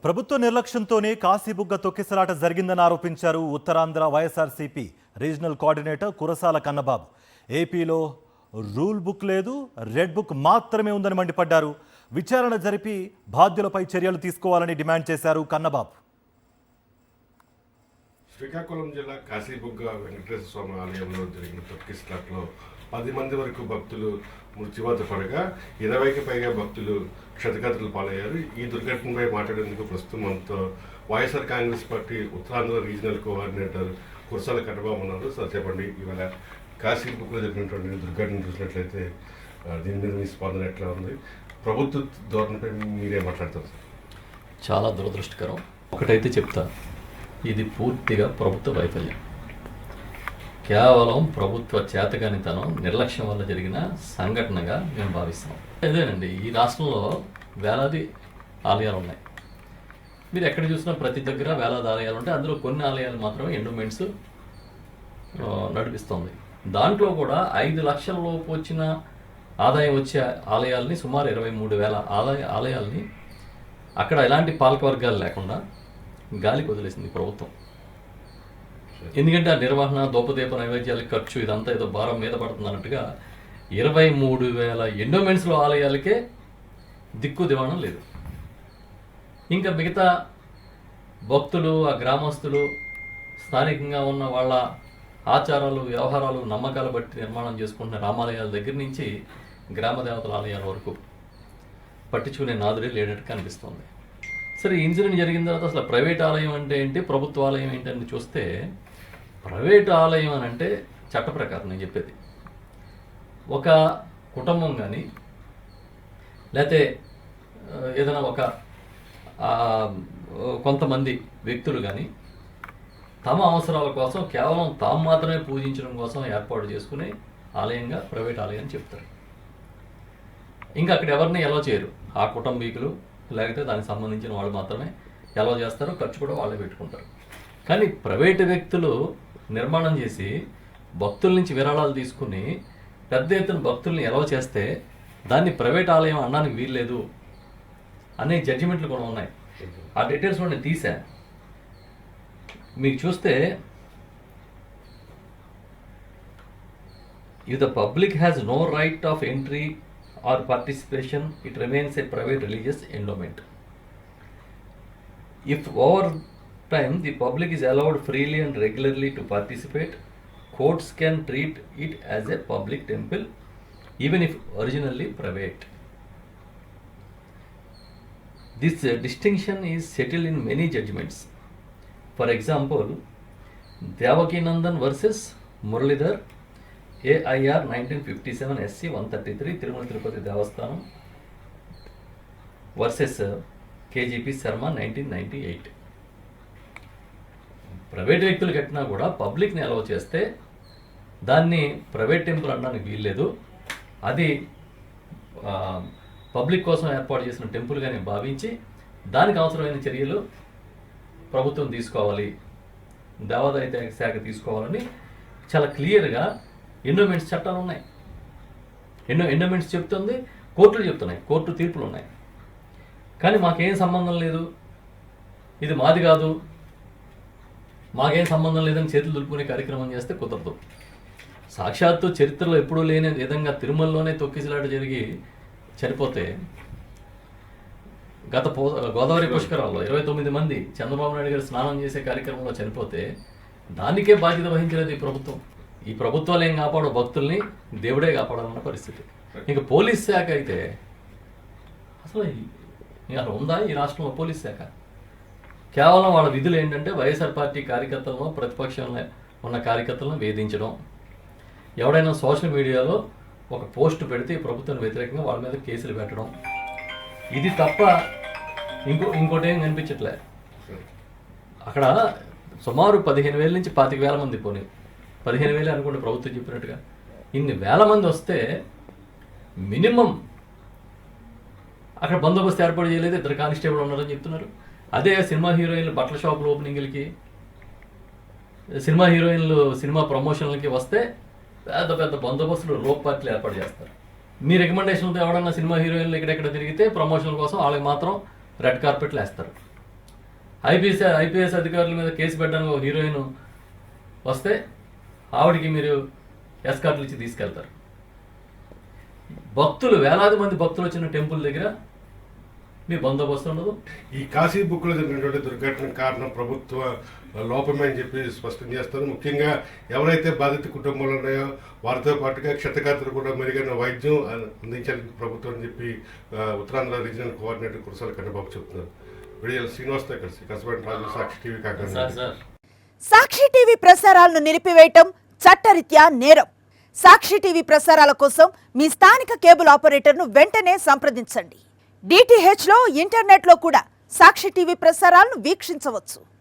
ప్రభుత్వ నిర్లక్ష్యంతోనే కాశీబుగ్గ తొక్కిసలాట జరిగిందని ఆరోపించారు ఉత్తరాంధ్ర వైఎస్ఆర్సీపీ రీజనల్ కోఆర్డినేటర్ కురసాల కన్నబాబు. ఏపీలో రూల్ బుక్ లేదు, రెడ్ బుక్ మాత్రమే ఉందని మండిపడ్డారు. విచారణ జరిపి బాధ్యులపై చర్యలు తీసుకోవాలని డిమాండ్ చేశారు కన్నబాబు. శ్రీకాకుళం జిల్లా కాశీబుగ్గ వెంకటేశ్వర స్వామి ఆలయంలో జరిగిన తొక్కిసలాటలో 10 మంది వరకు భక్తులు మృత్యువాత పడగా 20కి పైగా భక్తులు క్షతగాత్రులు పాలయ్యారు. ఈ దుర్ఘటనపై మాట్లాడేందుకు ప్రస్తుతం మనతో YSR Congress party Uttarandhra regional coordinator Kurasala Kannababu ఉన్నారు. సార్ చెప్పండి, ఇవాళ కాశీబుగ్గలో జరిగినటువంటి దుర్ఘటన చూసినట్లయితే దీని మీద మీ స్పందన ఎట్లా ఉంది? ప్రభుత్వ ధోరణిపై మీరే మాట్లాడతారు సార్? చాలా దురదృష్టకరం. ఒకటైతే చెప్తా, ఇది పూర్తిగా ప్రభుత్వ వైఫల్యం. కేవలం ప్రభుత్వ చేతగానితనం, నిర్లక్ష్యం వల్ల జరిగిన సంఘటనగా మేము భావిస్తాం. అదేనండి, ఈ రాష్ట్రంలో వేలాది ఆలయాలు ఉన్నాయి. మీరు ఎక్కడ చూసినా ప్రతి దగ్గర వేలాది ఆలయాలు ఉంటాయి. అందులో కొన్ని ఆలయాలు మాత్రమే ఎండోమెంట్స్ నడిపిస్తుంది. దాంట్లో కూడా 5 లక్షల లోపు వచ్చిన ఆదాయం వచ్చే ఆలయాల్ని, సుమారు 23,000 ఆలయాల్ని అక్కడ ఎలాంటి పాలకవర్గాలు లేకుండా గాలికి వదిలేసింది ప్రభుత్వం. ఎందుకంటే ఆ నిర్వహణ, దోపదీప నైవేద్యాలకు ఖర్చు, ఇదంతా ఏదో భారం మీద పడుతుంది అన్నట్టుగా 23,000 ఎండోమెంట్స్లో ఆలయాలకే దిక్కు దివాణం లేదు. ఇంకా మిగతా భక్తులు, ఆ గ్రామస్తులు, స్థానికంగా ఉన్న వాళ్ళ ఆచారాలు, వ్యవహారాలు, నమ్మకాలు బట్టి నిర్మాణం చేసుకుంటున్న రామాలయాల దగ్గర నుంచి గ్రామ దేవతల ఆలయాల వరకు పట్టించుకునే నాదుడే లేనట్టు కనిపిస్తుంది. సరే, ఇన్సిడెంట్ జరిగిన తర్వాత అసలు ప్రైవేట్ ఆలయం అంటే ఏంటి, ప్రభుత్వ ఆలయం ఏంటి అని చూస్తే, ప్రైవేట్ ఆలయం అని అంటే చట్ట ప్రకారం నేను చెప్పేది, ఒక కుటుంబం కానీ లేకపోతే ఏదైనా ఒక కొంతమంది వ్యక్తులు కానీ తమ అవసరాల కోసం కేవలం తాము మాత్రమే పూజించడం కోసం ఏర్పాటు చేసుకునే ఆలయంగా ప్రైవేట్ ఆలయం చెప్తారు. ఇంకా అక్కడ ఎవరిని ఎలా చేయరు, ఆ కుటుంబీకులు లేకపోతే దానికి సంబంధించిన వాళ్ళు మాత్రమే ఎలా చేస్తారో, ఖర్చు కూడా వాళ్ళే పెట్టుకుంటారు. కానీ ప్రైవేటు వ్యక్తులు నిర్మాణం చేసి భక్తుల నుంచి విరాళాలు తీసుకుని పెద్ద ఎత్తున భక్తుల్ని ఎలా చేస్తే దాన్ని ప్రైవేట్ ఆలయం అనడానికి వీల్లేదు అనే జడ్జిమెంట్లు కూడా ఉన్నాయి. ఆ డీటెయిల్స్ కూడా నేను తీసా. మీకు చూస్తే, if the public has no right of entry or participation, it remains a private religious endowment. If over time the public is allowed freely and regularly to participate, courts can treat it as a public temple even if originally private. This distinction is settled in many judgments. For example, Devakinandan versus Muralidhar, AIR 1957 SC 133, Tirumala Tirupati Devasthanam versus KGP Sharma 1998. Private వ్యక్తులు కట్టినా కూడా పబ్లిక్ని allow చేస్తే దాన్ని private temple అనడానికి వీల్లేదు. అది public కోసం ఏర్పాటు చేసిన టెంపుల్గానే భావించి దానికి అవసరమైన చర్యలు ప్రభుత్వం తీసుకోవాలి, దేవాదాయ శాఖ తీసుకోవాలని చాలా క్లియర్గా ఎండోమెంట్స్ చట్టాలు ఉన్నాయి. ఎండోమెంట్స్ చెప్తుంది, కోర్టులు చెప్తున్నాయి, కోర్టు తీర్పులు ఉన్నాయి. కానీ మాకేం సంబంధం లేదు, ఇది మాది కాదు, మాకేం సంబంధం లేదని చేతులు దులుపుకునే కార్యక్రమం చేస్తే కుదరదు. సాక్షాత్తు చరిత్రలో ఎప్పుడూ లేని విధంగా తిరుమలలోనే తొక్కిసలాట జరిగి చనిపోతే, గత గోదావరి పుష్కరాల్లో 29 మంది చంద్రబాబు నాయుడు గారు స్నానం చేసే కార్యక్రమంలో చనిపోతే దానికే బాధ్యత వహించలేదు ఈ ప్రభుత్వం. ఈ ప్రభుత్వాలు ఏం కాపాడో భక్తుల్ని దేవుడే కాపాడాలన్న పరిస్థితి. ఇంకా పోలీస్ శాఖ అయితే అసలు ఉందా ఈ రాష్ట్రంలో పోలీస్ శాఖ? కేవలం వాళ్ళ విధులు ఏంటంటే వైఎస్ఆర్ పార్టీ కార్యకర్తలను, ప్రతిపక్షంలో ఉన్న కార్యకర్తలను వేధించడం, ఎవడైనా సోషల్ మీడియాలో ఒక పోస్ట్ పెడితే ప్రభుత్వానికి వ్యతిరేకంగా వాళ్ళ మీద కేసులు పెట్టడం, ఇది తప్ప ఇంకోటి ఏం కనిపించట్లే. అక్కడ సుమారు 15,000 నుంచి 25,000 మంది, పోనీ 15,000 అనుకోండి ప్రభుత్వం చెప్పినట్టుగా, ఇన్ని వేల మంది వస్తే మినిమం అక్కడ బందోబస్తు ఏర్పాటు చేయలేదు, 2 కానిస్టేబుల్ ఉన్నారని చెప్తున్నారు. అదే సినిమా హీరోయిన్లు బట్టల షాపుల ఓపెనింగ్లకి, సినిమా హీరోయిన్లు సినిమా ప్రమోషన్లకి వస్తే పెద్ద పెద్ద బందోబస్తులు రోప్ పార్టీలు ఏర్పాటు చేస్తారు. మీ రికమెండేషన్తో ఎవడన్నా సినిమా హీరోయిన్లు ఎక్కడెక్కడ తిరిగితే ప్రమోషన్ల కోసం వాళ్ళకి మాత్రం రెడ్ కార్పెట్లు వేస్తారు. ఐపీఎస్ అధికారుల మీద కేసు పెట్టడానికి ఒక హీరోయిన్ వస్తే ఆవిడికి మీరు ఎస్కార్ట్లు ఇచ్చి తీసుకెళ్తారు. భక్తులు, వేలాది మంది భక్తులు వచ్చిన టెంపుల్ దగ్గర మీ బందోబస్తు ఉండదు. ఈ కాశీ బుక్లో జరిగినటువంటి దుర్ఘటనకు కారణం ప్రభుత్వ లోపమే అని చెప్పి స్పష్టం చేస్తారు. ముఖ్యంగా ఎవరైతే బాధిత కుటుంబాలు ఉన్నాయో వారితో పాటుగా క్షతగాత్రులు కూడా మెరుగైన వైద్యం అందించాలని ప్రభుత్వం అని చెప్పి ఉత్తరాంధ్ర రీజనల్ కోఆర్డినేటర్ కురసాల కన్నబాబు చెప్తున్నారు. విడియల్ శ్రీనివాస్తో కలిసి కసబండి రాజు, సాక్షి టీవీ కాకినాడ. సాక్షి టీవీ ప్రసారాలను నిలిపివేయటం చట్టరీత్యా నేరం. సాక్షి టీవీ ప్రసారాల కోసం మీ స్థానిక కేబుల్ ఆపరేటర్ను వెంటనే సంప్రదించండి. DTH లో, ఇంటర్నెట్లో కూడా సాక్షి టీవీ ప్రసారాలను వీక్షించవచ్చు.